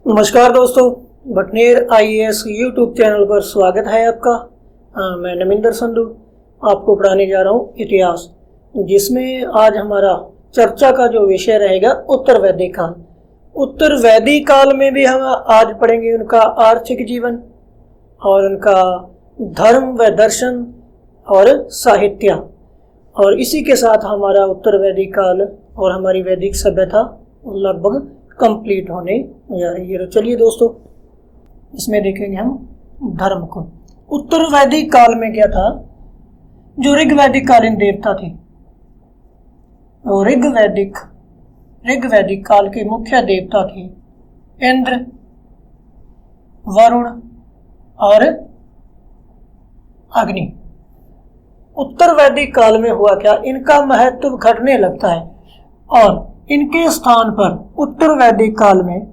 नमस्कार दोस्तों, Bhatner IAS YouTube channel पर स्वागत है आपका। मैं नमिंदर संधू आपको पढ़ाने जा रहा हूँ इतिहास, जिसमें आज हमारा चर्चा का जो विषय रहेगा उत्तर वैदिक काल। उत्तर वैदिक काल में भी हम आज पढ़ेंगे उनका आर्थिक जीवन और उनका धर्म व दर्शन और साहित्य, और इसी के साथ हमारा उत्तर वैदिक काल और हमारी वैदिक सभ्यता लगभग कंप्लीट होने जा रही है। तो चलिए दोस्तों, इसमें देखेंगे हम धर्म को। उत्तर वैदिक काल में क्या था, जो ऋग वैदिक कालीन देवता थे, और ऋग वैदिक काल के मुख्य देवता थे इंद्र, वरुण और अग्नि। उत्तर वैदिक काल में हुआ क्या, इनका महत्व घटने लगता है और इनके स्थान पर उत्तर वैदिक काल में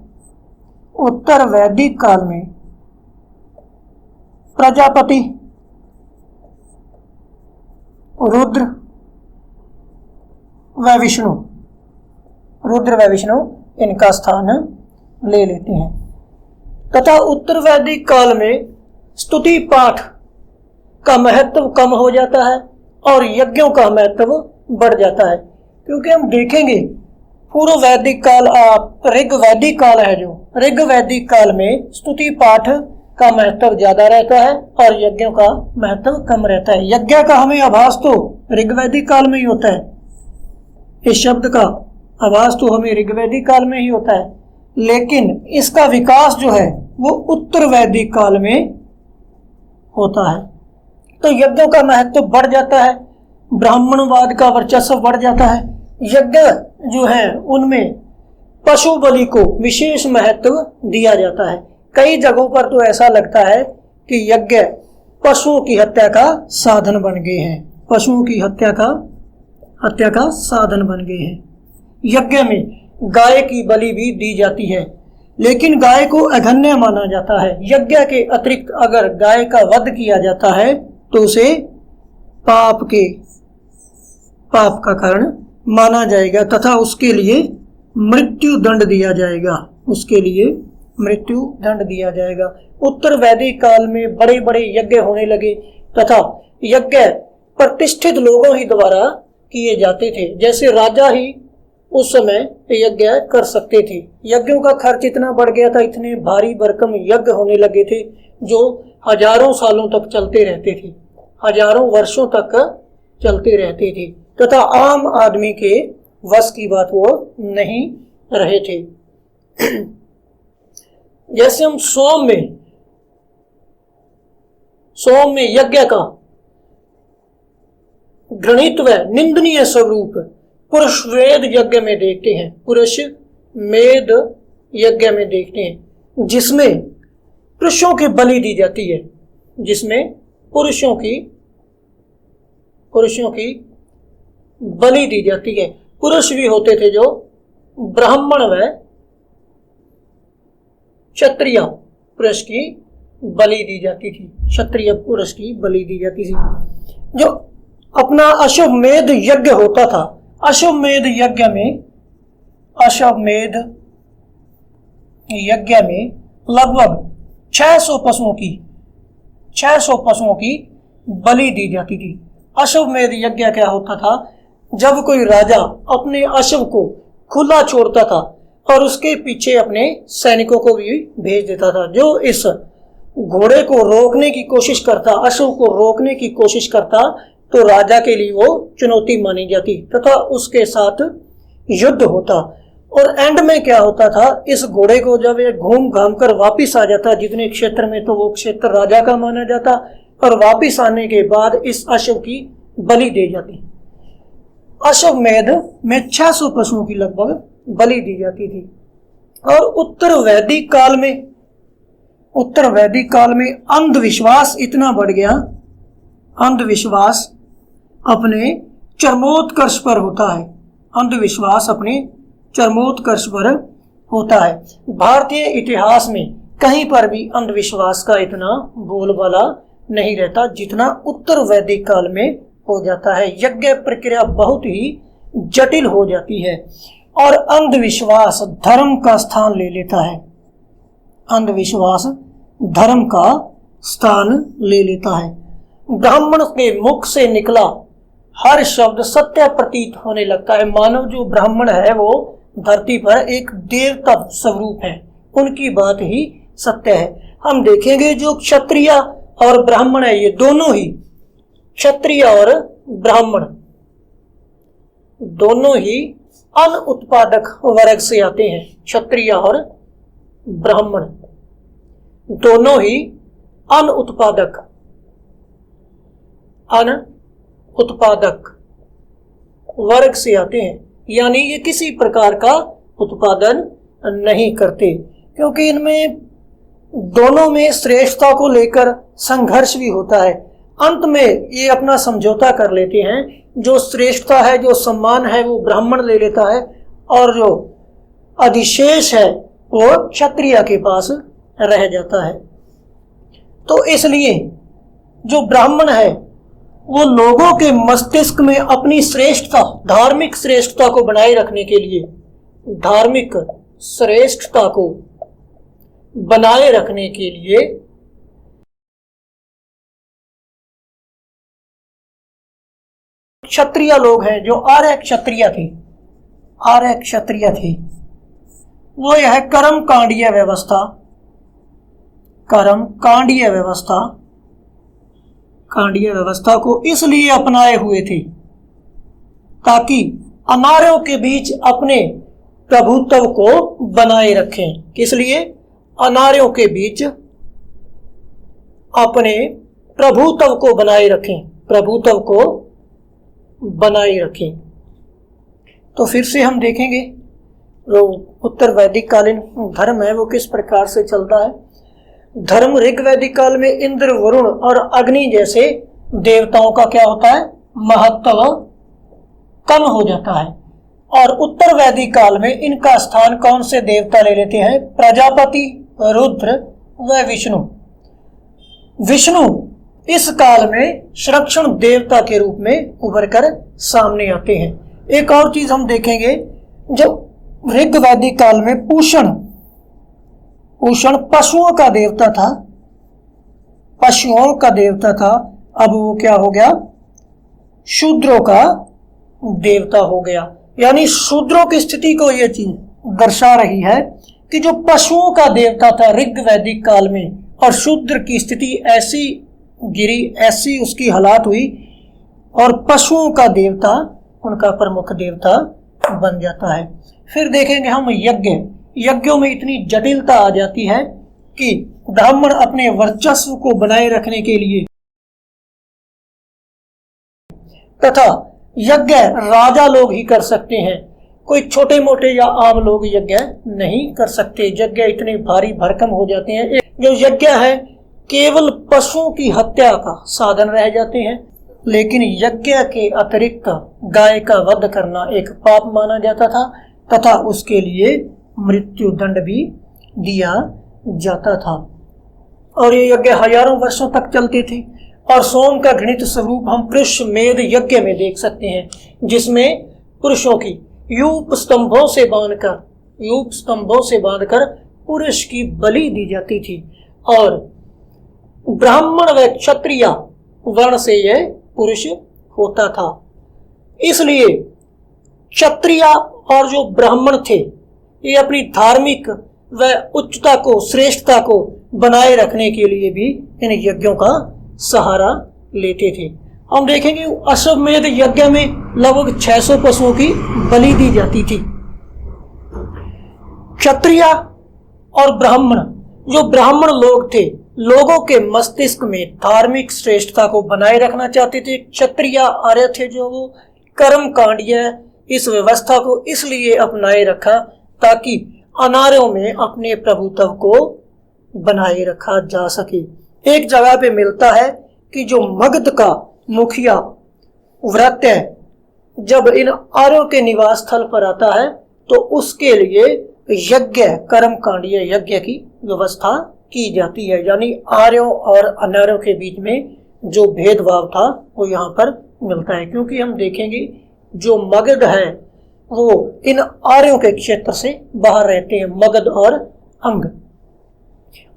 प्रजापति, रुद्र व विष्णु इनका स्थान ले लेते हैं, तथा उत्तर वैदिक काल में स्तुति पाठ का महत्व कम हो जाता है और यज्ञों का महत्व बढ़ जाता है। क्योंकि हम देखेंगे पूर्व वैदिक काल ऋग वैदिक काल है, जो ऋग वैदिक काल में स्तुति पाठ का महत्व ज्यादा रहता है और यज्ञों का महत्व कम रहता है। यज्ञ का हमें आभास तो ऋग वैदिक काल में ही होता है, इस शब्द का आभास तो हमें ऋग वैदिक काल में ही होता है, लेकिन इसका विकास जो है वो उत्तर वैदिक काल में होता है। तो यज्ञों का महत्व बढ़ जाता है, ब्राह्मणवाद का वर्चस्व बढ़ जाता है। यज्ञ जो है उनमें पशु बलि को विशेष महत्व दिया जाता है। कई जगहों पर तो ऐसा लगता है कि यज्ञ पशुओं की हत्या का साधन बन गए हैं, पशुओं की हत्या का साधन बन गए हैं। यज्ञ में गाय की बलि भी दी जाती है, लेकिन गाय को अघन्य माना जाता है। यज्ञ के अतिरिक्त अगर गाय का वध किया जाता है तो उसे पाप का कारण माना जाएगा तथा उसके लिए मृत्यु दंड दिया जाएगा। उत्तर वैदिक काल में बड़े बड़े यज्ञ होने लगे तथा यज्ञ प्रतिष्ठित लोगों ही द्वारा किए जाते थे। जैसे राजा ही उस समय यज्ञ कर सकते थे। यज्ञों का खर्च इतना बढ़ गया था, इतने भारी भरकम यज्ञ होने लगे थे जो हजारों सालों तक चलते रहते थे, हजारों वर्षों तक चलते रहते थे, तथा आम आदमी के वश की बात वो नहीं रहे थे। जैसे हम सोम में यज्ञ का घृणित व निंदनीय स्वरूप पुरुषवेद यज्ञ में देखते हैं, जिसमें पुरुषों की बलि दी जाती है, जिसमें पुरुषों की बलि दी जाती है। पुरुष भी होते थे जो ब्राह्मण व क्षत्रिय पुरुष की बलि दी जाती थी, क्षत्रिय पुरुष की बलि दी जाती थी। जो अपना अश्वमेध यज्ञ होता था, अश्वमेध यज्ञ में लगभग 600 पशुओं की बलि दी जाती थी। अश्वमेध यज्ञ क्या होता था, जब कोई राजा अपने अश्व को खुला छोड़ता था और उसके पीछे अपने सैनिकों को भी भेज देता था, जो इस घोड़े को रोकने की कोशिश करता, अश्व को रोकने की कोशिश करता, तो राजा के लिए वो चुनौती मानी जाती तथा उसके साथ युद्ध होता। और एंड में क्या होता था, इस घोड़े को जब ये घूम घाम कर वापिस आ जाता जितने क्षेत्र में, तो वो क्षेत्र राजा का माना जाता, और वापिस आने के बाद इस अश्व की बलि दी जाती। अश्वमेध में 600 पशुओं की लगभग बलि दी जाती थी। और उत्तर वैदिक काल में अंधविश्वास इतना बढ़ गया, अंधविश्वास अपने चरमोत्कर्ष पर होता है। भारतीय इतिहास में कहीं पर भी अंधविश्वास का इतना बोलबाला नहीं रहता जितना उत्तर वैदिक काल में हो जाता है। यज्ञ प्रक्रिया बहुत ही जटिल हो जाती है और अंधविश्वास धर्म का स्थान ले लेता है। अंधविश्वास धर्म का स्थान ले लेता है। ब्राह्मण के मुख से निकला हर शब्द सत्य प्रतीत होने लगता है। मानव जो ब्राह्मण है वो धरती पर एक देवता स्वरूप है, उनकी बात ही सत्य है। हम देखेंगे जो क्षत्रिय और ब्राह्मण है, ये दोनों ही, क्षत्रिय और ब्राह्मण दोनों ही अन्न उत्पादक वर्ग से आते हैं। क्षत्रिय और ब्राह्मण दोनों ही अन्न उत्पादक वर्ग से आते हैं, यानी ये किसी प्रकार का उत्पादन नहीं करते, क्योंकि इनमें दोनों में श्रेष्ठता को लेकर संघर्ष भी होता है। अंत में ये अपना समझौता कर लेते हैं, जो श्रेष्ठता है, जो सम्मान है वो ब्राह्मण ले लेता है और जो अधिशेष है वो क्षत्रिय के पास रह जाता है। तो इसलिए जो ब्राह्मण है वो लोगों के मस्तिष्क में अपनी श्रेष्ठता, धार्मिक श्रेष्ठता को बनाए रखने के लिए, धार्मिक श्रेष्ठता को बनाए रखने के लिए क्षत्रिय लोग हैं, जो आर्य क्षत्रिय थे, वो यह कांडीय व्यवस्था को इसलिए अपनाए हुए थे ताकि अनार्यों के बीच अपने प्रभुत्व को बनाए रखें। किस लिए? अनार्यों के बीच अपने प्रभुत्व को बनाए रखें। तो फिर से हम देखेंगे जो उत्तर वैदिक कालीन धर्म है वो किस प्रकार से चलता है। धर्म ऋग वैदिक काल में इंद्र, वरुण और अग्नि जैसे देवताओं का क्या होता है? महत्व कम हो जाता है। और उत्तर वैदिक काल में इनका स्थान कौन से देवता ले लेते हैं? प्रजापति, रुद्र व विष्णु। विष्णु इस काल में संरक्षण देवता के रूप में उभर कर सामने आते हैं। एक और चीज हम देखेंगे, जब ऋग वैदिक काल में पूषण पशुओं का देवता था, अब वो क्या हो गया? शूद्रों का देवता हो गया। यानी शूद्रों की स्थिति को यह चीज दर्शा रही है कि जो पशुओं का देवता था ऋग वैदिक काल में, और शूद्र की स्थिति ऐसी गिरी, ऐसी उसकी हालात हुई, और पशुओं का देवता उनका प्रमुख देवता बन जाता है। फिर देखेंगे हम यज्ञों में इतनी जटिलता आ जाती है कि ब्राह्मण अपने वर्चस्व को बनाए रखने के लिए तथा यज्ञ राजा लोग ही कर सकते हैं, कोई छोटे मोटे या आम लोग यज्ञ नहीं कर सकते। यज्ञ इतने भारी भरकम हो जाते हैं, जो यज्ञ है केवल पशुओं की हत्या का साधन रह जाते हैं। लेकिन यज्ञ के अतिरिक्त गाय का वध करना एक पाप माना जाता था तथा उसके लिए मृत्यु दंड भी दिया जाता था। और ये यज्ञ हजारों वर्षों तक चलते थे। और सोम का घृणित स्वरूप हम पुरुषमेध यज्ञ में देख सकते हैं, जिसमें पुरुषों की यूप स्तंभों से बांधकर पुरुष की बलि दी जाती थी। और ब्राह्मण व क्षत्रिय वर्ण से यह पुरुष होता था। इसलिए क्षत्रिय और जो ब्राह्मण थे ये अपनी धार्मिक व उच्चता को, श्रेष्ठता को बनाए रखने के लिए भी इन यज्ञों का सहारा लेते थे। हम देखेंगे अश्वमेध यज्ञ में लगभग 600 पशुओं की बलि दी जाती थी। क्षत्रिय और ब्राह्मण, जो ब्राह्मण लोग थे, लोगों के मस्तिष्क में धार्मिक श्रेष्ठता को बनाए रखना चाहते थे। क्षत्रिय आर्य थे जो वो कर्म कांडीय इस व्यवस्था को इसलिए अपनाए रखा ताकि अनार्यों में अपने प्रभुत्व को बनाए रखा जा सके। एक जगह पे मिलता है कि जो मगध का मुखिया व्रत्य जब इन आर्यों के निवास स्थल पर आता है तो उसके लिए यज्ञ, कर्म कांडीय यज्ञ की व्यवस्था की जाती है। यानी आर्यों और अनार्यों के बीच में जो भेदभाव था वो यहाँ पर मिलता है, क्योंकि हम देखेंगे जो मगध है वो इन आर्यों के क्षेत्र से बाहर रहते हैं, मगध और अंग।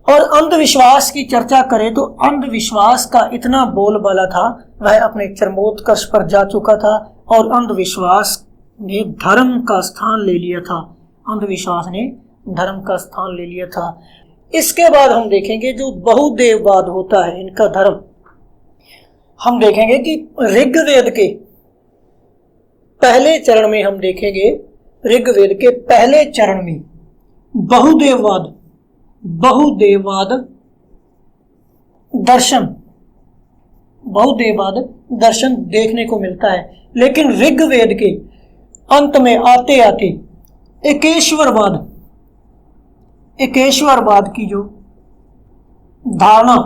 और अंधविश्वास की चर्चा करें तो अंधविश्वास का इतना बोलबाला था, वह अपने चरमोत्कर्ष पर जा चुका था और अंधविश्वास ने धर्म का स्थान ले लिया था। अंधविश्वास ने धर्म का स्थान ले लिया था। इसके बाद हम देखेंगे जो बहुदेववाद होता है, इनका धर्म, हम देखेंगे कि ऋग्वेद के पहले चरण में, हम देखेंगे ऋग्वेद के पहले चरण में बहुदेववाद दर्शन देखने को मिलता है। लेकिन ऋग्वेद के अंत में आते आते एकेश्वरवाद की जो धारणा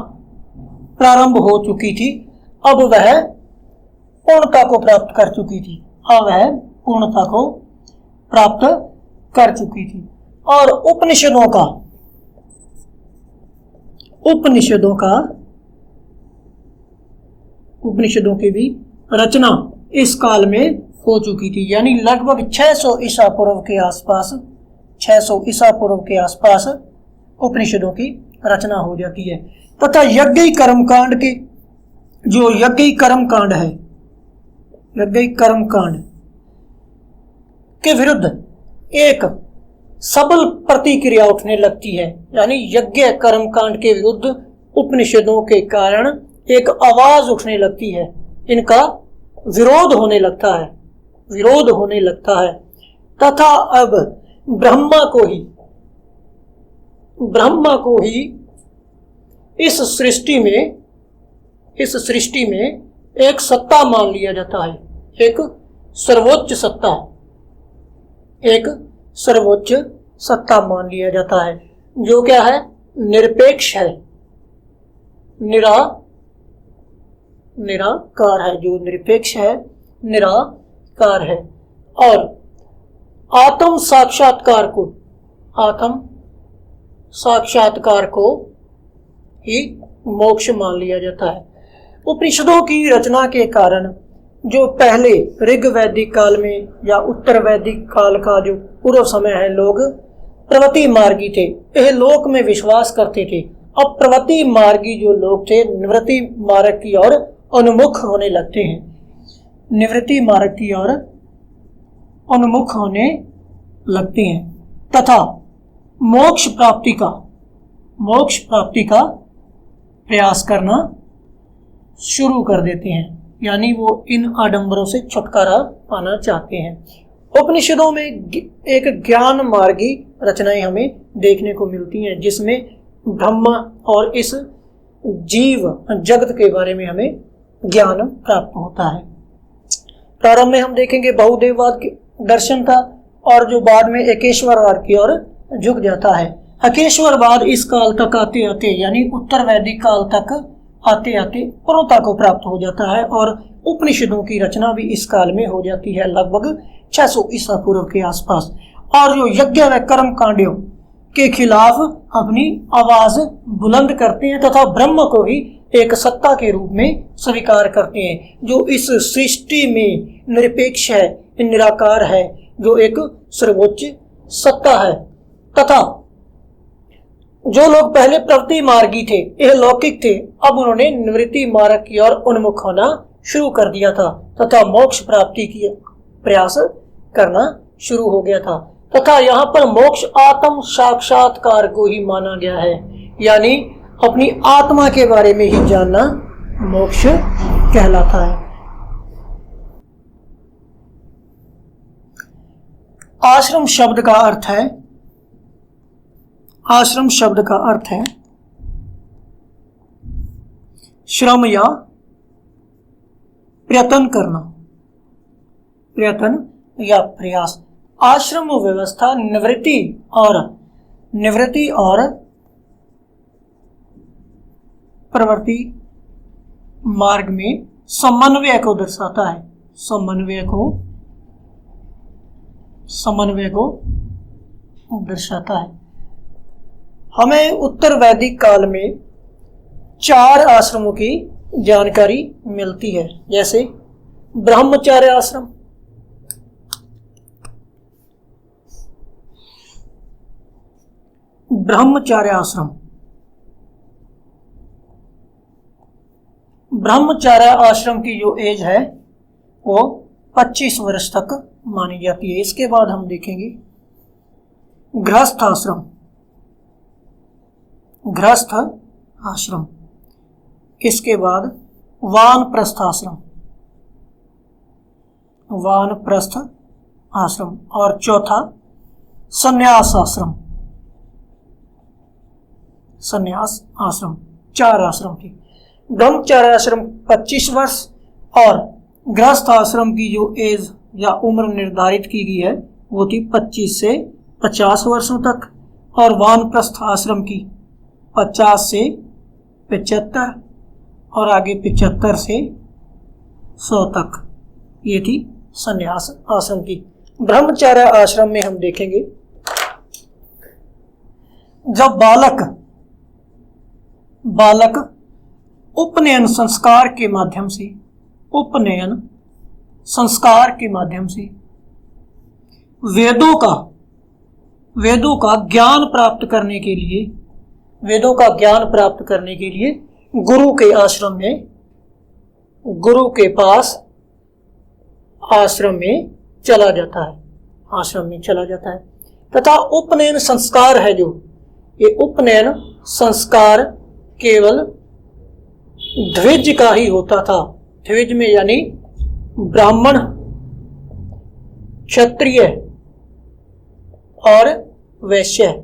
प्रारंभ हो चुकी थी, अब वह पूर्णता को प्राप्त कर चुकी थी। और उपनिषदों की भी रचना इस काल में हो चुकी थी। यानी लगभग 600 ईसा पूर्व के आसपास उपनिषदों की रचना हो जाती है। तथा यज्ञ कर्मकांड के विरुद्ध एक सबल प्रतिक्रिया उठने लगती है। यानी यज्ञ कर्मकांड के विरुद्ध उपनिषदों के कारण एक आवाज उठने लगती है, इनका विरोध होने लगता है। तथा अब ब्रह्मा को ही इस सृष्टि में एक सत्ता मान लिया जाता है, एक सर्वोच्च सत्ता मान लिया जाता है, जो क्या है, निरपेक्ष है, निराकार है, जो निरपेक्ष है, निराकार है। और आत्म साक्षात्कार को ही मोक्ष मान लिया जाता है। उपनिषदों की रचना के कारण जो पहले ऋग्वैदिक काल में या उत्तर वैदिक काल का जो पूर्व समय है, लोग प्रवृत्ति मार्गी थे, यह लोक में विश्वास करते थे। अब प्रवृत्ति मार्गी जो लोग थे निवृत्ति मार्ग की ओर उन्मुख होने लगते हैं, तथा मोक्ष प्राप्ति का प्रयास करना शुरू कर देते हैं। यानी वो इन आडंबरों से छुटकारा पाना चाहते हैं। उपनिषदों में एक ज्ञान मार्गी रचनाएं हमें देखने को मिलती हैं, जिसमें ब्रह्म और इस जीव जगत के बारे में हमें ज्ञान प्राप्त होता है। प्रारंभ में हम देखेंगे बहुदेववाद दर्शन था, और जो बाद में एकेश्वरवाद की ओर झुक जाता है। एकेश्वरवाद इस काल तक आते आते, यानी उत्तर वैदिक काल तक आते आते पूर्णता को प्राप्त हो जाता है, और उपनिषदों की रचना भी इस काल में हो जाती है, लगभग 600 ईसा पूर्व के आसपास। और जो यज्ञ व कर्म कांडों के खिलाफ अपनी आवाज बुलंद करते हैं तथा ब्रह्म को ही एक सत्ता के रूप में स्वीकार करते हैं, जो इस सृष्टि में निरपेक्ष है, निराकार है, जो एक सर्वोच्च सत्ता है। तथा जो लोग पहले प्रवृत्ति मार्गी थे, यह लौकिक थे, अब उन्होंने निवृत्ति मार्ग की ओर उन्मुख होना शुरू कर दिया था तथा मोक्ष प्राप्ति की प्रयास करना शुरू हो गया था। तथा यहाँ पर मोक्ष आत्म साक्षात्कार को ही माना गया है, यानी अपनी आत्मा के बारे में ही जानना मोक्ष कहलाता है। आश्रम शब्द का अर्थ है श्रम या प्रयत्न करना, प्रयत्न या प्रयास। आश्रम व्यवस्था निवृत्ति और प्रवृत्ति मार्ग में समन्वय को दर्शाता है, समन्वय को दर्शाता है। हमें उत्तर वैदिक काल में 4 आश्रमों की जानकारी मिलती है, जैसे ब्रह्मचर्य आश्रम, ब्रह्मचर्य आश्रम की जो एज है वो 25 वर्ष तक मानी जाती है। इसके बाद हम देखेंगे गृहस्थ आश्रम। गृहस्थ आश्रम, इसके बाद वानप्रस्थ आश्रम, वानप्रस्थ आश्रम, और चौथा संन्यास आश्रम, संन्यास आश्रम। 4 आश्रम थी। ब्रह्मचर्य आश्रम 25 वर्ष और गृहस्थ आश्रम की जो एज या उम्र निर्धारित की गई है वो थी 25 से 50 वर्षों तक, और वानप्रस्थ आश्रम की 50 से 75 और आगे 75 से 100 तक। ये थी संन्यास आश्रम की। ब्रह्मचर्य आश्रम में हम देखेंगे जब बालक उपनयन संस्कार के माध्यम से, उपनयन संस्कार के माध्यम से वेदों का ज्ञान प्राप्त करने के लिए, वेदों का ज्ञान प्राप्त करने के लिए गुरु के आश्रम में, गुरु के पास आश्रम में चला जाता है, आश्रम में चला जाता है। तथा उपनयन संस्कार है जो, ये उपनयन संस्कार केवल द्विज का ही होता था। द्विज में यानी ब्राह्मण, क्षत्रिय और वैश्य,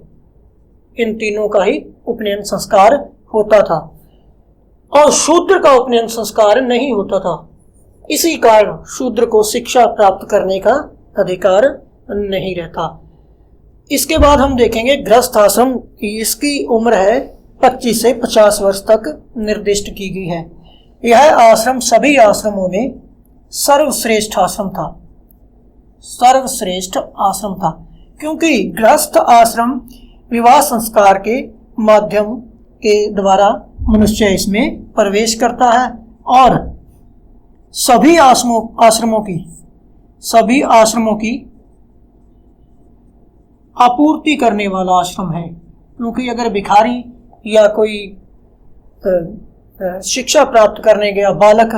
इन तीनों का ही उपनयन संस्कार होता था और शूद्र का उपनयन संस्कार नहीं होता था। इसी कारण शूद्र को शिक्षा प्राप्त करने का अधिकार नहीं रहता। इसके बाद हम देखेंगे गृहस्थ आश्रम। इसकी उम्र है 25 से 50 वर्ष तक निर्दिष्ट की गई है। यह आश्रम सभी आश्रमों में सर्वश्रेष्ठ आश्रम था, सर्वश्रेष्ठ आश्रम था, क्योंकि गृहस्थ आश्रम विवाह संस्कार के माध्यम के द्वारा मनुष्य इसमें प्रवेश करता है और सभी आश्रमों की आपूर्ति करने वाला आश्रम है। क्योंकि अगर भिखारी या कोई शिक्षा प्राप्त करने गया बालक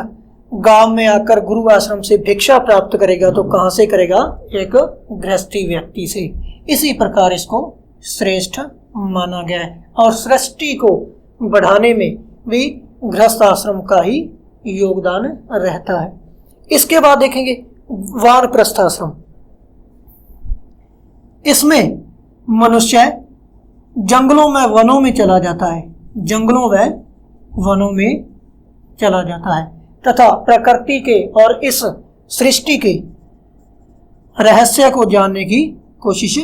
गांव में आकर गुरु आश्रम से भिक्षा प्राप्त करेगा तो कहाँ से करेगा? एक गृहस्थी व्यक्ति से। इसी प्रकार इसको श्रेष्ठ माना गया है और सृष्टि को बढ़ाने में भी गृहस्थ आश्रम का ही योगदान रहता है। इसके बाद देखेंगे वानप्रस्थ आश्रम। इसमें मनुष्य जंगलों में वनों में चला जाता है, जंगलों व वनों में चला जाता है तथा प्रकृति के और इस सृष्टि के रहस्य को जानने की कोशिश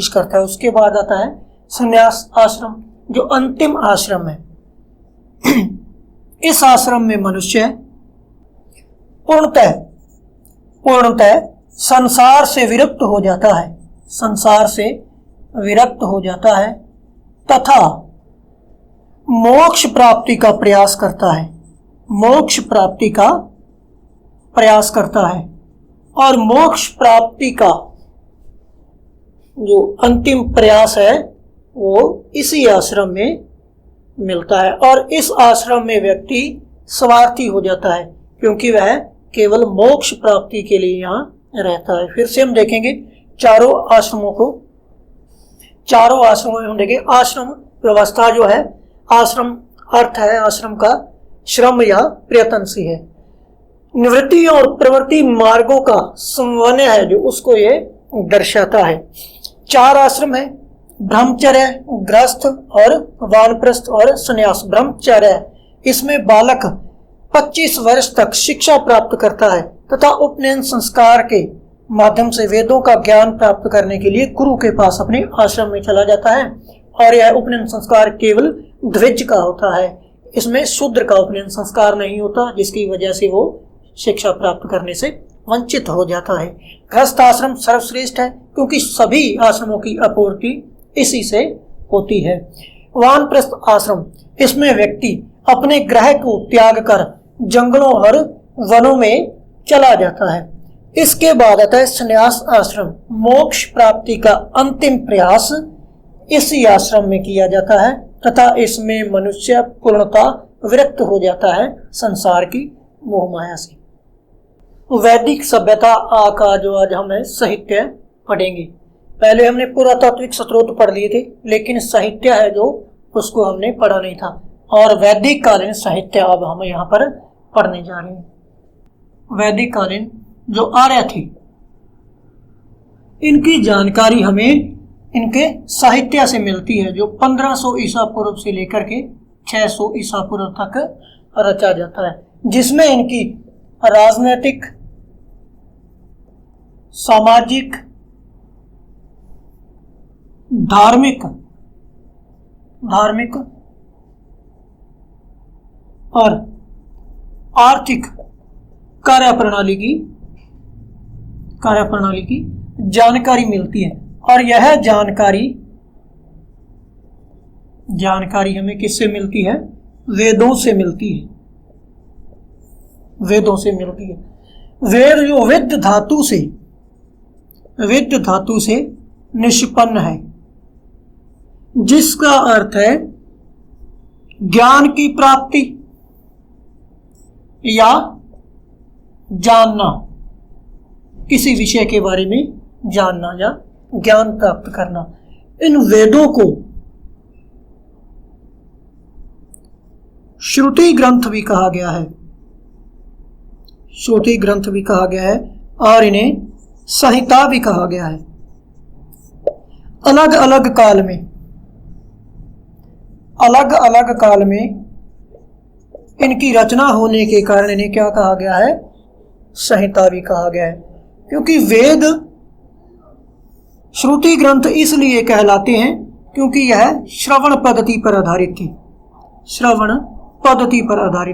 करता है, उसके बाद आता है संन्यास आश्रम जो अंतिम आश्रम है। इस आश्रम में मनुष्य पूर्णतः संसार से विरक्त हो जाता है, तथा मोक्ष प्राप्ति का प्रयास करता है और मोक्ष प्राप्ति का जो अंतिम प्रयास है वो इसी आश्रम में मिलता है। और इस आश्रम में व्यक्ति स्वार्थी हो जाता है क्योंकि वह केवल मोक्ष प्राप्ति के लिए यहाँ रहता है। फिर से हम देखेंगे चारों आश्रमों में हम देखेंगे आश्रम व्यवस्था जो है, आश्रम अर्थ है आश्रम का श्रम या प्रयत्न से है। निवृत्ति और प्रवृत्ति मार्गों का समन्वय है जो उसको ये दर्शाता है। 4 आश्रम है, ब्रह्मचर्य, गृहस्थ और वानप्रस्थ और संन्यास। ब्रह्मचर्य, इसमें बालक 25 वर्ष तक शिक्षा प्राप्त करता है तथा उपनयन संस्कार के माध्यम से वेदों का ज्ञान प्राप्त करने के लिए गुरु के पास अपने आश्रम में चला जाता है। और यह उपनयन संस्कार केवल द्विज का होता है, इसमें शूद्र का उपनयन संस्कार नहीं होता, जिसकी वजह से वो शिक्षा प्राप्त करने से वंचित हो जाता है। गृहस्थ आश्रम सर्वश्रेष्ठ है क्योंकि सभी आश्रमों की आपूर्ति इसी से होती है। वानप्रस्थ आश्रम, इसमें व्यक्ति अपने गृह को त्याग कर जंगलों और वनों में चला जाता है। इसके बाद आता है संन्यास आश्रम। मोक्ष प्राप्ति का अंतिम प्रयास इसी आश्रम में किया जाता है तथा इसमें मनुष्य पूर्णतः विरक्त हो जाता है संसार की मोह माया से। वैदिक सभ्यता का जो आज हम साहित्य पढ़ेंगे। पहले हमने पुरातात्विक स्रोत पढ़ लिए थे, लेकिन साहित्य है जो उसको हमने पढ़ा नहीं था, और वैदिक कालीन साहित्य अब हम यहाँ पर पढ़ने जा रहे हैं। वैदिक कालीन जो आर्य थे, इनकी जानकारी हमें इनके साहित्य से मिलती है, जो 1500 ईसा पूर्व से लेकर के 600 ईसा पूर्व तक रचा जाता है, जिसमें इनकी राजनीतिक, सामाजिक, धार्मिक और आर्थिक कार्यप्रणाली की जानकारी मिलती है। और यह जानकारी हमें किससे मिलती है? वेदों से मिलती है। वेद जो विद्ध धातु से निष्पन्न है, जिसका अर्थ है ज्ञान की प्राप्ति या जानना, किसी विषय के बारे में जानना या ज्ञान प्राप्त करना। इन वेदों को श्रुति ग्रंथ भी कहा गया है, और इन्हें संहिता भी कहा गया है। अलग अलग काल में इनकी रचना होने के कारण इन्हें क्या कहा गया है? संहिता भी कहा गया है। क्योंकि वेद श्रुति ग्रंथ इसलिए कहलाते हैं क्योंकि यह श्रवण पद्धति पर आधारित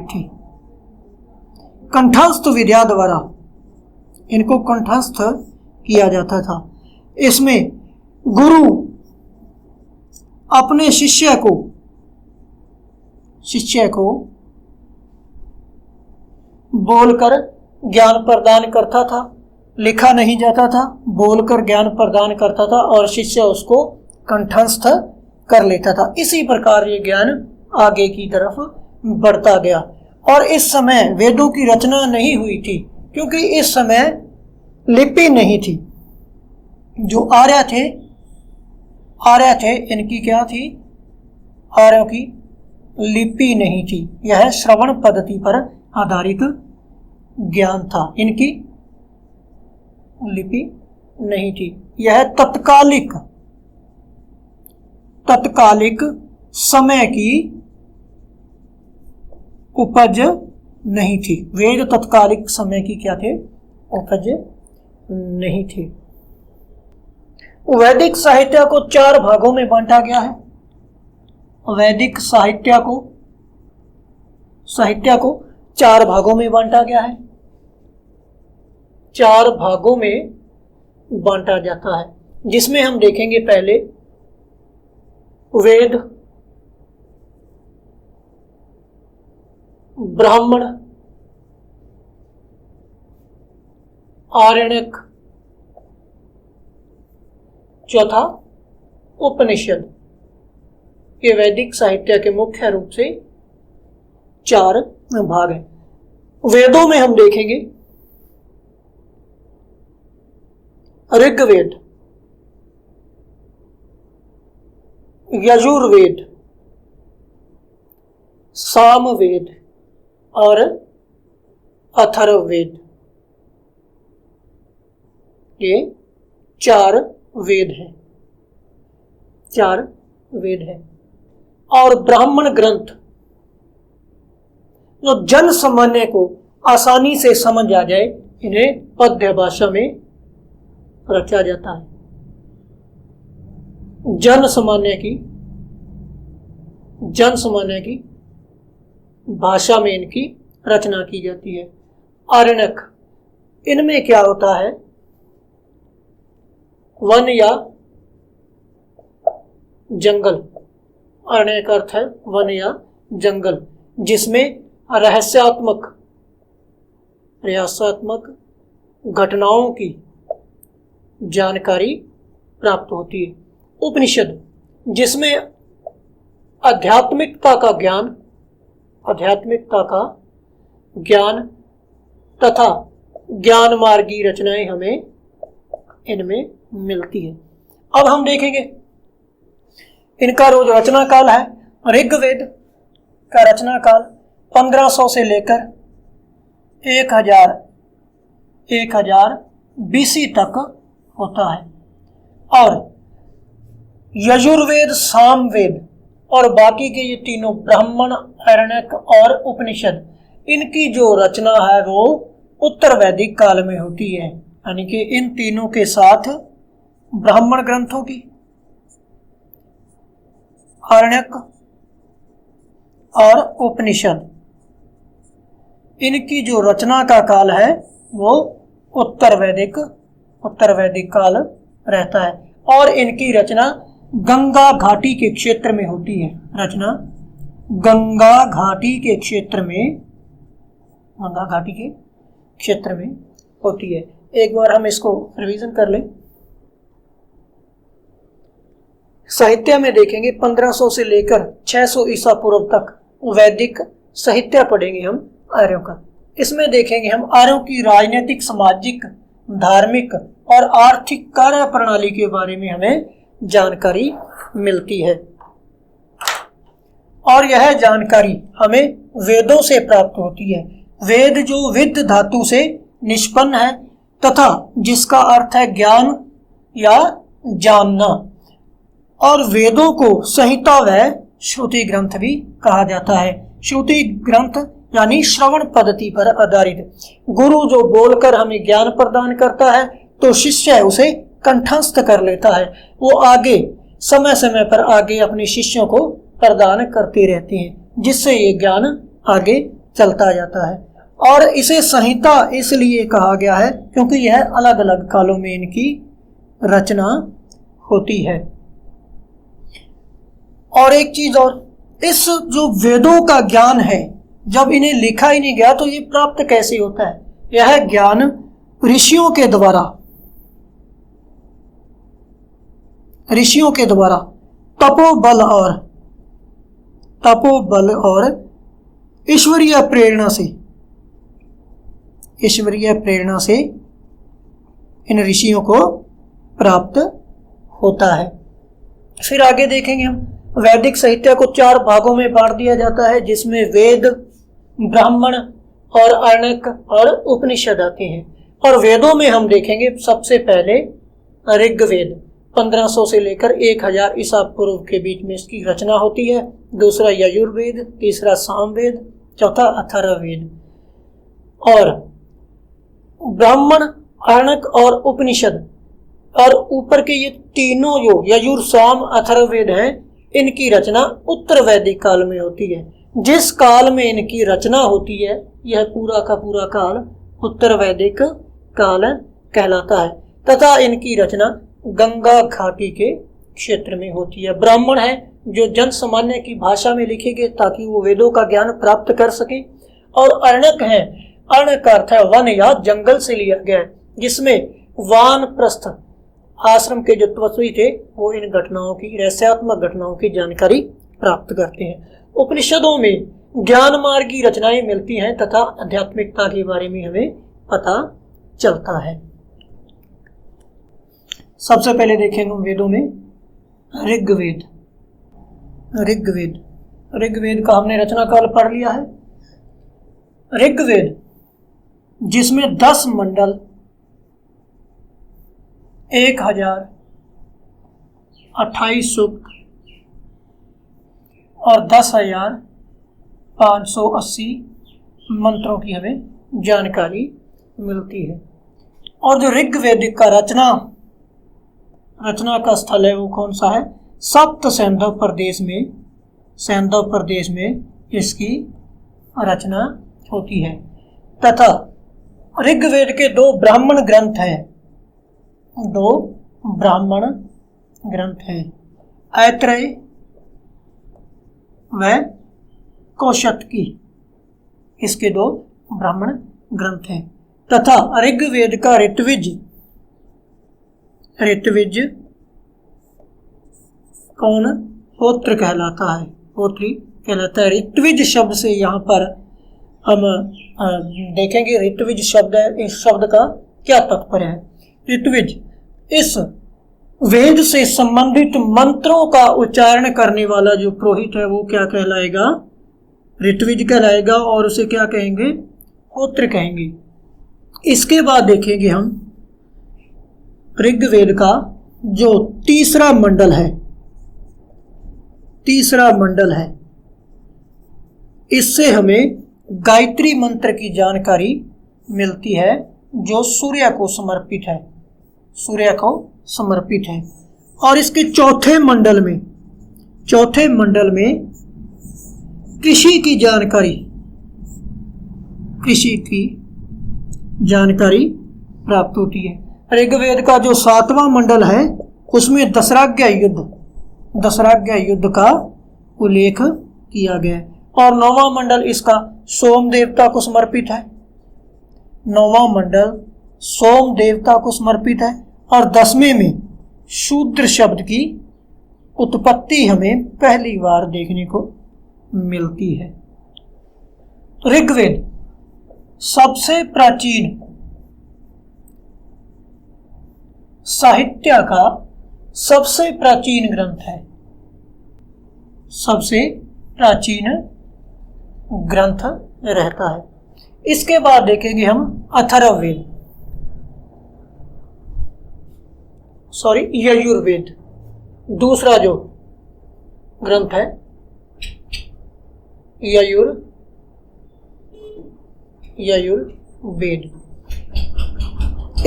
थी। कंठस्थ विद्या द्वारा इनको कंठस्थ किया जाता था। इसमें गुरु अपने शिष्य को बोलकर ज्ञान प्रदान करता था, लिखा नहीं जाता था, बोलकर ज्ञान प्रदान करता था और शिष्य उसको कंठस्थ कर लेता था। इसी प्रकार ये ज्ञान आगे की तरफ बढ़ता गया। और इस समय वेदों की रचना नहीं हुई थी, क्योंकि इस समय लिपि नहीं थी। जो आर्य थे इनकी क्या थी? आर्यों की लिपि नहीं थी। यह श्रवण पद्धति पर आधारित ज्ञान था, इनकी लिपि नहीं थी। यह तत्कालिक समय की उपज नहीं थी। वेद तत्कालिक समय की क्या थे? उपज नहीं थी। वैदिक साहित्य को 4 भागों में बांटा गया है। वैदिक साहित्य को 4 भागों में बांटा गया है। 4 भागों में बांटा जाता है, जिसमें हम देखेंगे पहले वेद, ब्राह्मण, आरण्यक, चौथा उपनिषद। ये वैदिक साहित्य के मुख्य रूप से 4 भाग हैं। वेदों में हम देखेंगे ऋग्वेद, यजुर्वेद, सामवेद और अथर्ववेद। ये 4 वेद हैं। 4 वेद हैं। और ब्राह्मण ग्रंथ जो जन सामान्य को आसानी से समझ आ जाए, इन्हें पद्य भाषा में रचा जाता है। जन सामान्य की भाषा में इनकी रचना की जाती है। आरण्यक, इनमें क्या होता है? वन या जंगल। अरण्य का अर्थ है वन या जंगल, जिसमें रहस्यात्मक घटनाओं की जानकारी प्राप्त होती है। उपनिषद, जिसमें आध्यात्मिकता का ज्ञान आध्यात्मिकता का ज्ञान तथा ज्ञान मार्गी रचनाएं हमें इनमें मिलती है। अब हम देखेंगे इनका जो रचना काल है, ऋग्वेद का रचना काल 1500 से लेकर 1000 BC तक होता है, और यजुर्वेद, सामवेद और बाकी के ये तीनों ब्राह्मण, आरण्यक और उपनिषद, इनकी जो रचना है वो उत्तर वैदिक काल में होती है। यानी कि इन तीनों के साथ ब्राह्मण ग्रंथों की, आरण्यक और उपनिषद, इनकी जो रचना का काल है वो उत्तर वैदिक काल रहता है, और इनकी रचना गंगा घाटी के क्षेत्र में होती है। रचना गंगा घाटी के क्षेत्र में होती है। एक बार हम इसको रिवीजन कर लें। साहित्य में देखेंगे 1500 से लेकर 600 ईसा पूर्व तक वैदिक साहित्य पढ़ेंगे हम आर्यों का। इसमें देखेंगे हम आर्यों की राजनीतिक, सामाजिक, धार्मिक और आर्थिक कार्य प्रणाली के बारे में हमें जानकारी मिलती है, और यह जानकारी हमें वेदों से प्राप्त होती है। वेद जो विद धातु से निष्पन्न है तथा जिसका अर्थ है ज्ञान या जानना, और वेदों को संहिता व श्रुति ग्रंथ भी कहा जाता है। श्रुति ग्रंथ यानी श्रवण पद्धति पर आधारित। गुरु जो बोलकर हमें ज्ञान प्रदान करता है तो शिष्य उसे कंठस्थ कर लेता है। वो आगे समय समय पर आगे अपने शिष्यों को प्रदान करते रहते हैं, जिससे ये ज्ञान आगे चलता जाता है। और इसे संहिता इसलिए कहा गया है क्योंकि यह अलग अलग कालों में इनकी रचना होती है। और एक चीज और, इस जो वेदों का ज्ञान है, जब इन्हें लिखा ही नहीं गया तो ये प्राप्त कैसे होता है? यह ज्ञान ऋषियों के द्वारा तपोबल और ईश्वरीय प्रेरणा से इन ऋषियों को प्राप्त होता है। फिर आगे देखेंगे हम, वैदिक साहित्य को 4 भागों में बांट दिया जाता है, जिसमें वेद, ब्राह्मण और आरण्यक और उपनिषद आते हैं। और वेदों में हम देखेंगे सबसे पहले ऋग्वेद 1500 से लेकर 1000 ईसा पूर्व के बीच में इसकी रचना होती है। दूसरा यजुर्वेद, तीसरा सामवेद, चौथा अथर्ववेद। और ब्राह्मण, आरण्यक और उपनिषद और ऊपर के ये तीनों जो यजुर, साम, अथर्ववेद हैं, इनकी रचना उत्तर वैदिक काल में होती है। जिस काल में इनकी रचना होती है यह पूरा का पूरा काल उत्तर वैदिक काल कहलाता है, तथा इनकी रचना गंगा घाटी के क्षेत्र में होती है। ब्राह्मण है जो जन सामान्य की भाषा में लिखे गए ताकि वो वेदों का ज्ञान प्राप्त कर सके, और अरण्यक है, अरण्य का अर्थ है वन या जंगल से लिया गया, जिसमें वानप्रस्थ आश्रम के जो तपस्वी थे वो इन घटनाओं की, रहस्यात्मक घटनाओं की जानकारी प्राप्त करते हैं। उपनिषदों में ज्ञान मार्गी रचनाएं मिलती हैं तथा आध्यात्मिकता के बारे में हमें पता चलता है। सबसे पहले देखेंगे वेदों में ऋग्वेद। ऋग्वेद का हमने रचना काल पढ़ लिया है। ऋग्वेद जिसमें 10 मंडल, 1028 सूक्त और 10,580 मंत्रों की हमें जानकारी मिलती है। और जो ऋग्वेदिक का रचना का स्थल है वो कौन सा है? सप्त सैंधव प्रदेश में इसकी रचना होती है। तथा ऋग्वेद के 2 ब्राह्मण ग्रंथ हैं, ऐत्रेय व कौशतकी, इसके 2 ब्राह्मण ग्रंथ हैं। तथा ऋग्वेद का ऋत्विज कौन? होत्र कहलाता है, होत्री कहलाता है। ऋत्विज शब्द से यहाँ पर हम देखेंगे ऋत्विज शब्द है, इस शब्द का क्या तात्पर्य है। ऋत्विज इस वेद से संबंधित मंत्रों का उच्चारण करने वाला जो पुरोहित है वो क्या कहलाएगा, ऋत्विज कहलाएगा, और उसे क्या कहेंगे, होत्र कहेंगे। इसके बाद देखेंगे हम ऋग्वेद का जो तीसरा मंडल है, इससे हमें गायत्री मंत्र की जानकारी मिलती है जो सूर्य को समर्पित है। और इसके चौथे मंडल में कृषि की जानकारी प्राप्त होती है। ऋग्वेद का जो 7वां मंडल है उसमें दशराज्ञ युद्ध का उल्लेख किया गया है। और 9वां मंडल इसका सोम देवता को समर्पित है। 9वां मंडल सोम देवता को समर्पित है। और 10वें में शूद्र शब्द की उत्पत्ति हमें पहली बार देखने को मिलती है। ऋग्वेद सबसे प्राचीन साहित्य का सबसे प्राचीन ग्रंथ है, सबसे प्राचीन ग्रंथ रहता है। इसके बाद देखेंगे हम अथर्ववेद, यजुर्वेद, दूसरा जो ग्रंथ है यजुर्वेद।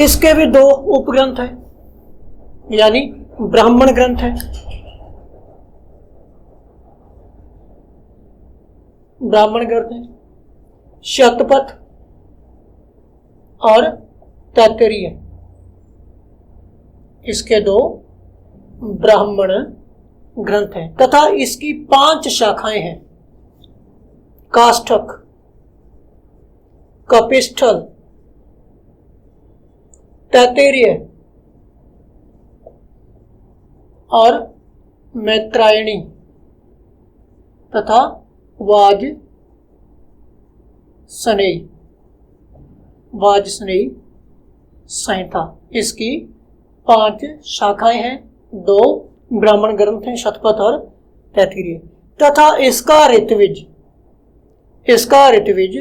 इसके भी 2 उपग्रंथ हैं, यानी ब्राह्मण ग्रंथ है। शतपथ और तैत्तिरीय, इसके 2 ब्राह्मण ग्रंथ हैं। तथा इसकी 5 शाखाएं हैं, काष्ठक, कपिस्थल, तैत्तिरीय और मैत्रायणी तथा वाजसनेयी संहिता। इसकी 5 शाखाएं हैं, 2 ब्राह्मण ग्रंथ हैं, शतपथ और तैत्तिरीय। तथा इसका ऋत्विज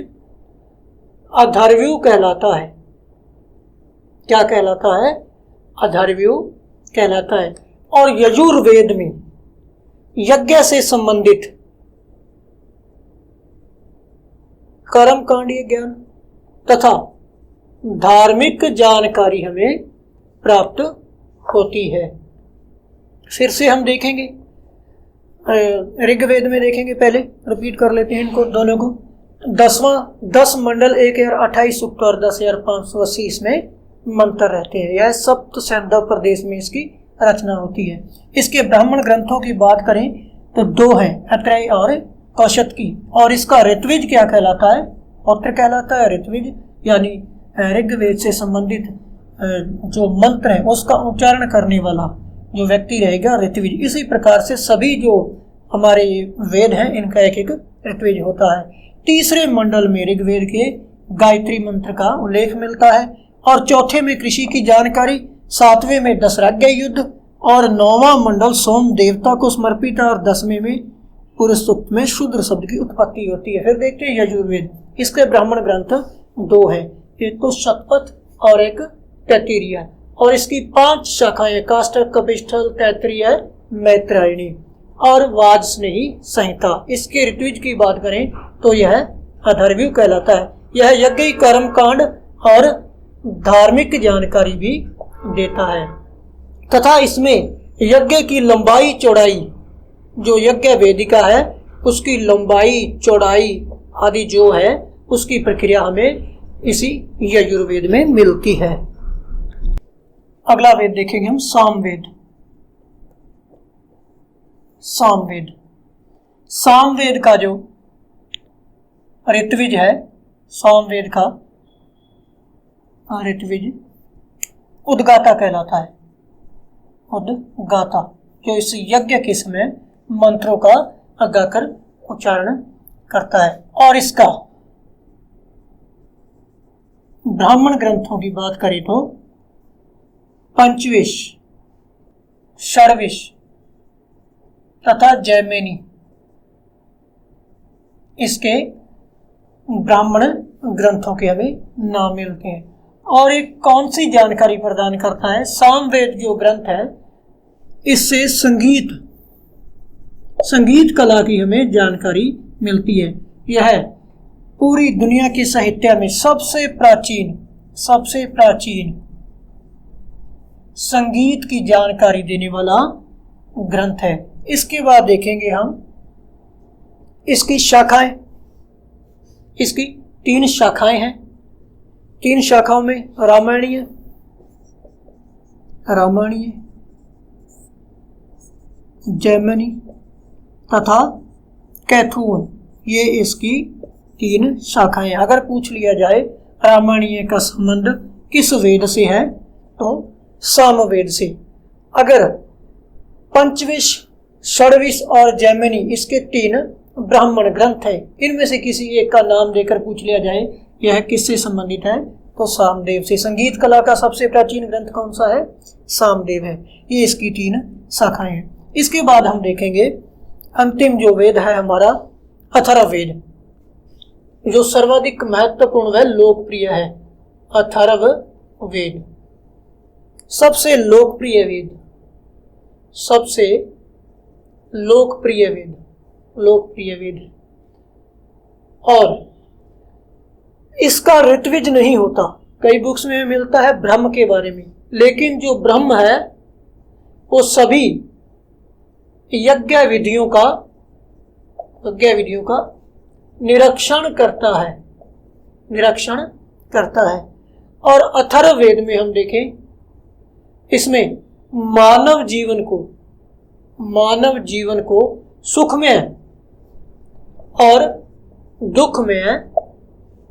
अथर्वयु कहलाता है। क्या कहलाता है, अथर्वयु कहलाता है। और यजुर्वेद में यज्ञ से संबंधित कर्मकांडीय ज्ञान तथा धार्मिक जानकारी हमें प्राप्त होती है। फिर से हम देखेंगे ऋग्वेद में देखेंगे, पहले रिपीट कर लेते हैं इनको दोनों को। 10 मंडल 1028 सूक्त और 10,580 इसमें मंत्र रहते हैं। यह सप्त सैंधव प्रदेश में इसकी रचना होती है। इसके ब्राह्मण ग्रंथों की बात करें तो 2 हैं, अत्रेय और कौशतकी। और इसका ऋत्विज क्या कहलाता है, पौत्र कहलाता है। ऋत्विज यानी ऋग्वेद से संबंधित जो मंत्र है उसका उच्चारण करने वाला जो व्यक्ति रहेगा ऋत्विज। इसी प्रकार से सभी जो हमारे वेद हैं इनका एक ऋत्विज होता है। तीसरे मंडल में ऋग्वेद के गायत्री मंत्र का उल्लेख मिलता है। और चौथे में कृषि की जानकारी, 7वें में दशराज्ञ युद्ध और 9वां मंडल सोम देवता को समर्पित है। और 10वें में पुरुष सूक्त में शूद्र शब्द की उत्पत्ति होती है। फिर देखते हैं यजुर्वेद। इसके ब्राह्मण ग्रंथ 2 हैं, एक तो शतपथ और एक तैत्तिरीय। और इसकी 5 शाखाएं, काष्ठक, कपिस्थल, तैत्तिरीय, मैत्रायणी और वाजसनेयी संहिता। इसके ऋत्विज की बात करें तो यह अथर्वयु कहलाता है। यह यज्ञ, कर्मकांड और धार्मिक जानकारी भी देता है। तथा इसमें यज्ञ की लंबाई चौड़ाई, जो यज्ञ वेदिका है उसकी लंबाई चौड़ाई आदि जो है उसकी प्रक्रिया हमें इसी यजुर्वेद में मिलती है। अगला वेद देखेंगे हम सामवेद। सामवेद का जो ऋत्विज है, सामवेद का ऋत्विज उद्गाता कहलाता है। उद्गाता जो इस यज्ञ के समय मंत्रों का गाकर उच्चारण करता है। और इसका ब्राह्मण ग्रंथों की बात करें तो पंचविश, षडविश तथा जैमिनी इसके ब्राह्मण ग्रंथों के हमें नाम मिलते हैं। और एक कौन सी जानकारी प्रदान करता है? सामवेद जो ग्रंथ है इससे संगीत कला की हमें जानकारी मिलती है। यह पूरी दुनिया के साहित्य में सबसे प्राचीन संगीत की जानकारी देने वाला ग्रंथ है। इसके बाद देखेंगे हम इसकी शाखाएं। इसकी 3 शाखाएं हैं। 3 शाखाओं में रामायणीय, जैमिनी तथा कैथुन, ये इसकी 3 शाखाएं। अगर पूछ लिया जाए रामायणीय का संबंध किस वेद से है तो सामवेद से। अगर पंचविश, षडविश और जैमिनी इसके 3 ब्राह्मण ग्रंथ है, इनमें से किसी एक का नाम देकर पूछ लिया जाए यह किससे संबंधित है तो सामदेव से। संगीत कला का सबसे प्राचीन ग्रंथ कौन सा है? सामदेव है। ये इसकी 3 शाखाएं हैं। इसके बाद हम देखेंगे अंतिम जो वेद है हमारा अथर्ववेद, जो सर्वाधिक महत्वपूर्ण व लोकप्रिय है। अथर्ववेद सबसे लोकप्रिय वेद और इसका ऋत्विज नहीं होता। कई बुक्स में मिलता है ब्रह्म के बारे में, लेकिन जो ब्रह्म है वो सभी यज्ञ विधियों का निरीक्षण करता है। और अथर्ववेद में हम देखें इसमें मानव जीवन को सुखमय और दुखमय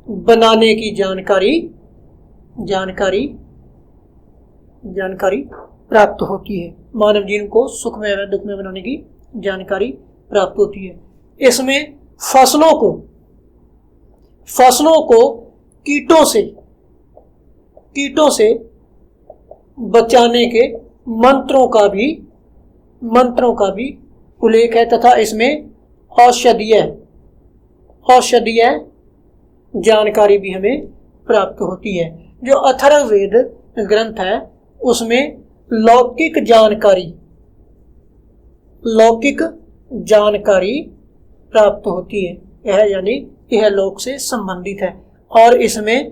बनाने की जानकारी प्राप्त होती है। मानव जीवन को सुखमय व दुखमय बनाने की जानकारी प्राप्त होती है। इसमें फसलों को कीटों से बचाने के मंत्रों का भी उल्लेख है तथा इसमें औषधीय जानकारी भी हमें प्राप्त होती है। जो अथर्ववेद ग्रंथ है उसमें लौकिक जानकारी प्राप्त होती है। यह लोक से संबंधित है। और इसमें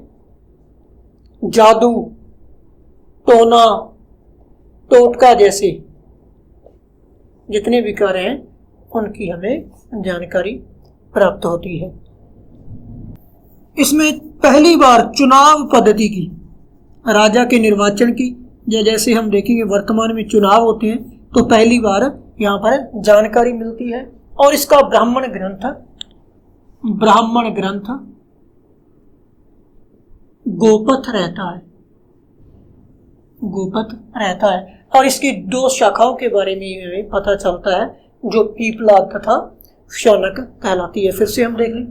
जादू, टोना, टोटका जैसे जितने भी कार्य हैं उनकी हमें जानकारी प्राप्त होती है। इसमें पहली बार चुनाव पद्धति की, राजा के निर्वाचन की, जैसे हम देखेंगे वर्तमान में चुनाव होते हैं तो पहली बार यहाँ पर जानकारी मिलती है। और इसका ब्राह्मण ग्रंथ गोपथ रहता है। और इसकी 2 शाखाओं के बारे में हमें पता चलता है जो पीपलाद तथा शौनक कहलाती है। फिर से हम देख लें।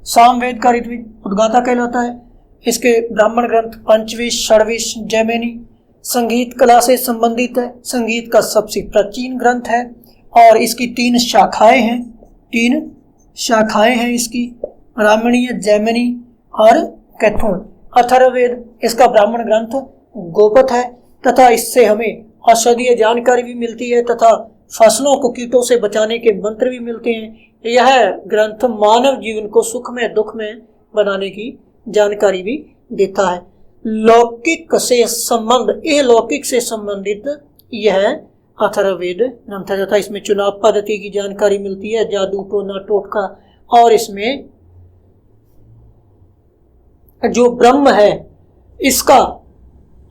सामवेद का ऋत्विज उद्गाता कहलाता है। इसके ब्राह्मण ग्रंथ पंचविश, षडविश, जैमिनी संगीत कला से संबंधित है। संगीत का सबसे प्राचीन ग्रंथ है और इसकी 3 शाखाएं हैं इसकी, रामायणीय, जैमिनी और कैथुन। अथर्ववेद इसका ब्राह्मण ग्रंथ गोपथ है तथा इससे हमें औषधीय जानकारी भी मिलती है तथा फसलों को कीटों से बचाने के मंत्र भी मिलते हैं। यह ग्रंथ मानव जीवन को सुख में दुख में बनाने की जानकारी भी देता है। लौकिक से संबंधित यह अथर्ववेद ग्रंथ है तथा इसमें चुनाव पद्धति की जानकारी मिलती है, जादू, टोना, टोटका। और इसमें जो ब्रह्म है इसका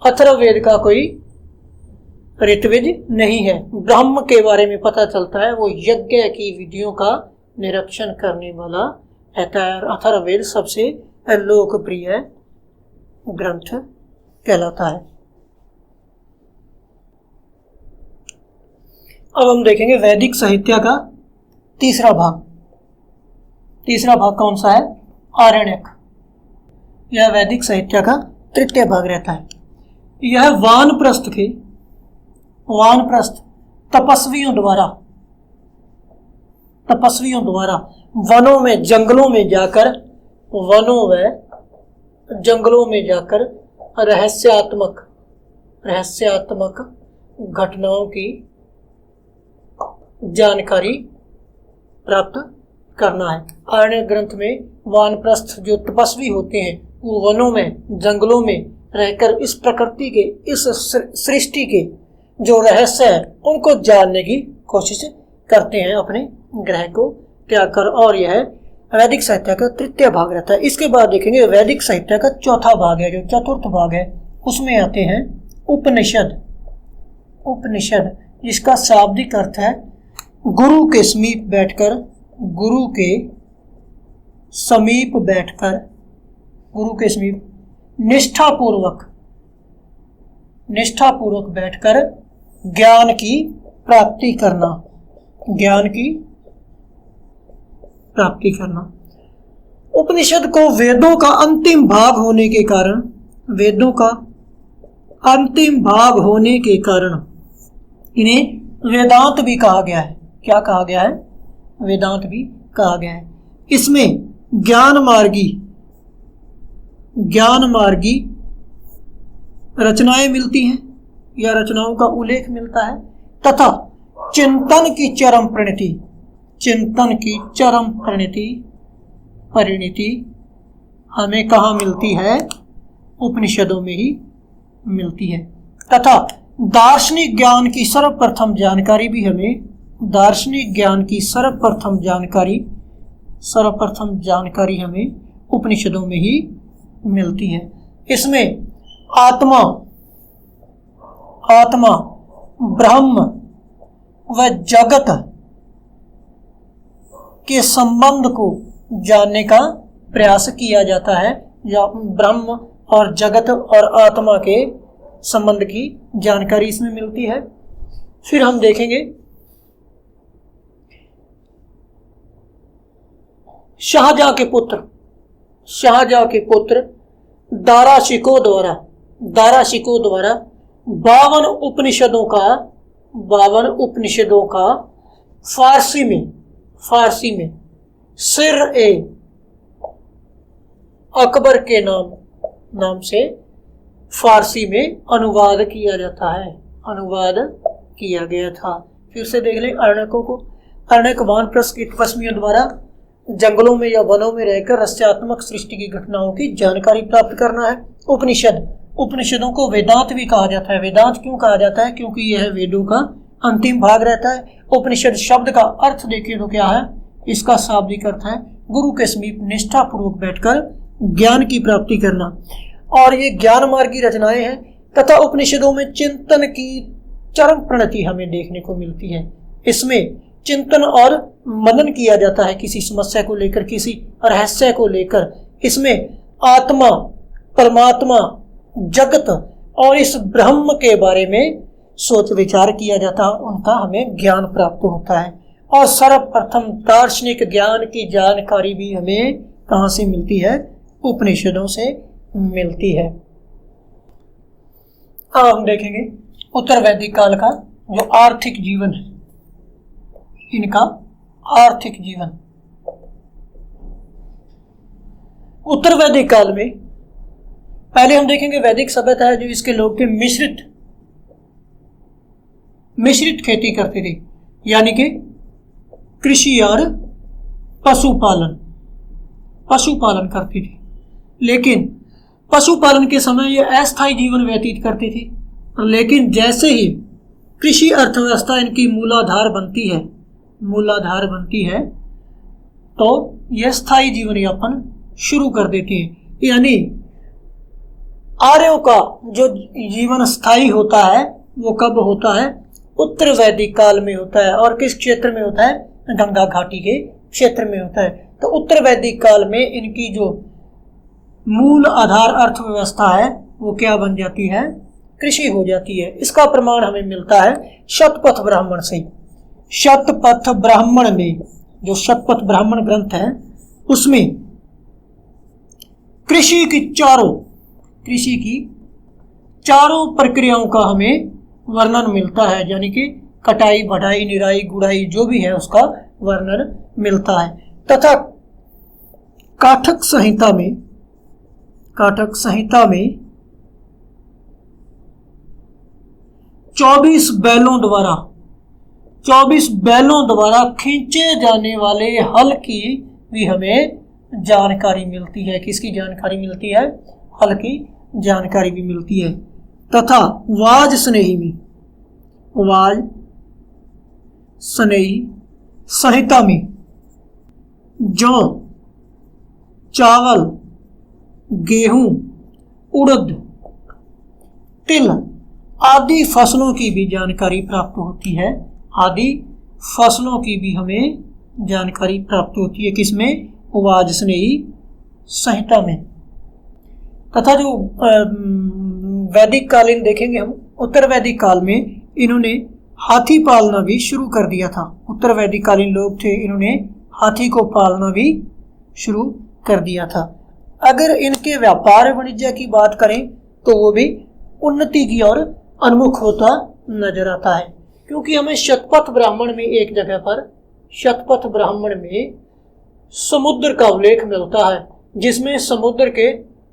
अथर्ववेद का कोई ऋत्विज नहीं है। ब्रह्म के बारे में पता चलता है वो यज्ञ की विधियों का निरीक्षण करने वाला रहता है। अथर्ववेद सबसे लोकप्रिय ग्रंथ कहलाता है। अब हम देखेंगे वैदिक साहित्य का तीसरा भाग। तीसरा भाग कौन सा है? आरण्यक। यह वैदिक साहित्य का तृतीय भाग रहता है। यह वानप्रस्थ तपस्वियों द्वारा वनों में जंगलों में जाकर रहस्यात्मक घटनाओं की जानकारी प्राप्त करना है। आरण्यक ग्रंथ में वानप्रस्थ जो तपस्वी होते हैं वो वनों में जंगलों में रहकर इस प्रकृति के, इस सृष्टि के जो रहस्य है उनको जानने की कोशिश करते हैं अपने ग्रह को त्याग कर। और यह वैदिक साहित्य का तृतीय भाग रहता है। इसके बाद देखेंगे वैदिक साहित्य का चौथा भाग है, जो चतुर्थ भाग है, उसमें आते हैं उपनिषद। जिसका शाब्दिक अर्थ है गुरु के समीप निष्ठापूर्वक बैठकर ज्ञान की प्राप्ति करना। उपनिषद को वेदों का अंतिम भाग होने के कारण इन्हें वेदांत भी कहा गया है। क्या कहा गया है? वेदांत भी कहा गया है। इसमें ज्ञान मार्गी रचनाएं मिलती हैं या रचनाओं का उल्लेख मिलता है, तथा चिंतन की चरम परिणति हमें कहाँ मिलती है? उपनिषदों में ही मिलती है। तथा दार्शनिक ज्ञान की सर्वप्रथम जानकारी हमें उपनिषदों में ही मिलती है। इसमें आत्मा, ब्रह्म व जगत के संबंध को जानने का प्रयास किया जाता है, या ब्रह्म और जगत और आत्मा के संबंध की जानकारी इसमें मिलती है। फिर हम देखेंगे शाहजहां के पुत्र दाराशिको द्वारा 52 उपनिषदों का फारसी में सिर ए अकबर के नाम से फारसी में अनुवाद किया गया था। फिर से देख लें आरण्यकों को। आरण्यक वानप्रस्थ की तपस्वियों द्वारा जंगलों में या वनों में रहकर रहस्यात्मक सृष्टि की घटनाओं की जानकारी प्राप्त करना है। उपनिषदों को वेदांत भी कहा जाता है। वेदांत क्यों कहा जाता है? क्योंकि यह वेदों का अंतिम भाग रहता है। उपनिषद शब्द का अर्थ देखिए तो क्या है? इसका शाब्दिक अर्थ है गुरु के समीप निष्ठापूर्वक बैठकर ज्ञान की प्राप्ति करना। और ये ज्ञान मार्ग की रचनाएं हैं। तथा उपनिषदों में चिंतन की चरम प्रणति हमें देखने को मिलती है। इसमें चिंतन और मनन किया जाता है किसी समस्या को लेकर, किसी रहस्य को लेकर। इसमें आत्मा, परमात्मा, जगत और इस ब्रह्म के बारे में सोच विचार किया जाता है, उनका हमें ज्ञान प्राप्त होता है। और सर्वप्रथम दार्शनिक ज्ञान की जानकारी भी हमें कहाँ से मिलती है? उपनिषदों से मिलती है। अब हम देखेंगे उत्तर वैदिक काल का जो आर्थिक जीवन है, इनका आर्थिक जीवन। उत्तर वैदिक काल में पहले हम देखेंगे वैदिक सभ्यता है जो इसके लोग थे मिश्रित खेती करते थे, यानी कि कृषि और पशुपालन करती थी। लेकिन पशुपालन के समय ये अस्थायी जीवन व्यतीत करती थी। लेकिन जैसे ही कृषि अर्थव्यवस्था इनकी मूलाधार बनती है तो यह स्थायी जीवन यापन शुरू कर देती है। यानी आर्यों का जो जीवन स्थायी होता है वो कब होता है? उत्तर वैदिक काल में होता है। और किस क्षेत्र में होता है? गंगा घाटी के क्षेत्र में होता है। तो उत्तर वैदिक काल में इनकी जो मूल आधार अर्थव्यवस्था है वो क्या बन जाती है? कृषि हो जाती है। इसका प्रमाण हमें मिलता है शतपथ ब्राह्मण से। शतपथ ब्राह्मण में, जो शतपथ ब्राह्मण ग्रंथ है उसमें कृषि की चारों प्रक्रियाओं का हमें वर्णन मिलता है, यानी कि कटाई, बढ़ाई, निराई, गुड़ाई जो भी है उसका वर्णन मिलता है। तथा काठक संहिता में 24 बैलों द्वारा खींचे जाने वाले हल की भी हमें जानकारी मिलती है। किसकी जानकारी मिलती है? हल की जानकारी भी मिलती है। तथा वाज स्नेही संहिता में जौ, चावल, गेहूं, उड़द, तिल आदि फसलों की भी जानकारी प्राप्त होती है। आदि फसलों की भी हमें जानकारी प्राप्त होती है। किसमें? वाजस्नेही संहिता में। तथा जो वैदिक कालीन देखेंगे हम, उत्तर वैदिक काल में इन्होंने हाथी पालना भी शुरू कर दिया था। उत्तर वैदिक कालीन लोग थे, इन्होंने हाथी को पालना भी शुरू कर दिया था। अगर इनके व्यापार वाणिज्य की बात करें तो वो भी उन्नति की ओर उन्मुख होता नजर आता है, क्योंकि हमें शतपथ ब्राह्मण में एक जगह पर शतपथ ब्राह्मण में समुद्र का उल्लेख मिलता है, जिसमें समुद्र के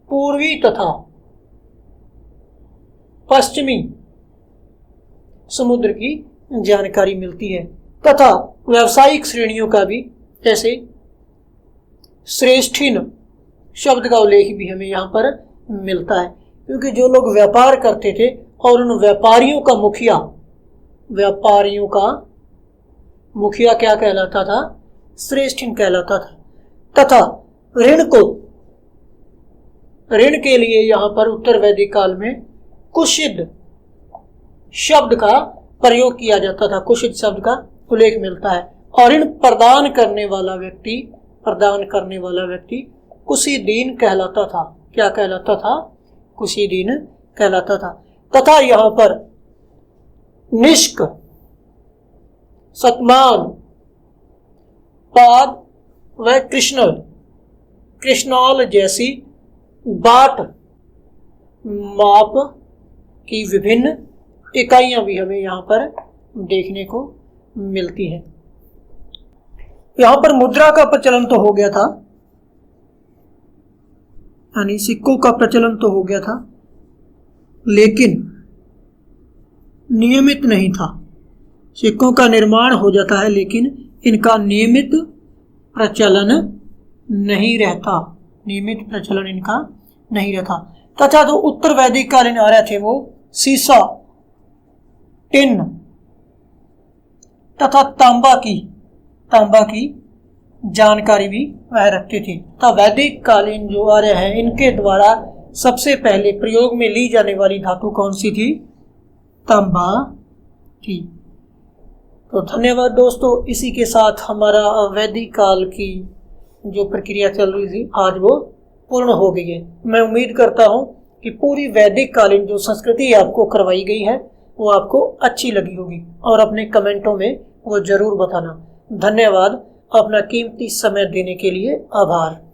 पूर्वी तथा पश्चिमी समुद्र की जानकारी मिलती है। तथा व्यावसायिक श्रेणियों का भी, जैसे श्रेष्ठीन शब्द का उल्लेख भी हमें यहाँ पर मिलता है, क्योंकि जो लोग व्यापार करते थे और उन व्यापारियों का मुखिया क्या कहलाता था? श्रेष्ठीन कहलाता था। तथा ऋण के लिए यहाँ पर उत्तर वैदिक काल में कुशिद शब्द का प्रयोग किया जाता था। कुशिद शब्द का उल्लेख मिलता है। और ऋण प्रदान करने वाला व्यक्ति कुशीदीन कहलाता था। क्या कहलाता था? कुशीदीन कहलाता था। तथा यहाँ पर निष्क, सतमान, पाद व कृष्णाल जैसी बाट माप की विभिन्न इकाइयां भी हमें यहाँ पर देखने को मिलती है। यहाँ पर मुद्रा का प्रचलन तो हो गया था, यानी सिक्कों का प्रचलन तो हो गया था, लेकिन नियमित नहीं था। सिक्कों का निर्माण हो जाता है, लेकिन इनका नियमित प्रचलन नहीं रहता। तथा जो उत्तर वैदिक कालीन आ रहे थे वो सीसा, टिन तथा तांबा की जानकारी भी वह रखते थे। तथा वैदिक कालीन जो आर्य हैं, इनके द्वारा सबसे पहले प्रयोग में ली जाने वाली धातु कौन सी थी? तांबा थी। तो धन्यवाद दोस्तों, इसी के साथ हमारा वैदिक काल की जो प्रक्रिया चल रही थी आज वो पूर्ण हो गई है। मैं उम्मीद करता हूँ कि पूरी वैदिक कालीन जो संस्कृति आपको करवाई गई है वो आपको अच्छी लगी होगी, और अपने कमेंटों में वो जरूर बताना। धन्यवाद, अपना कीमती समय देने के लिए आभार।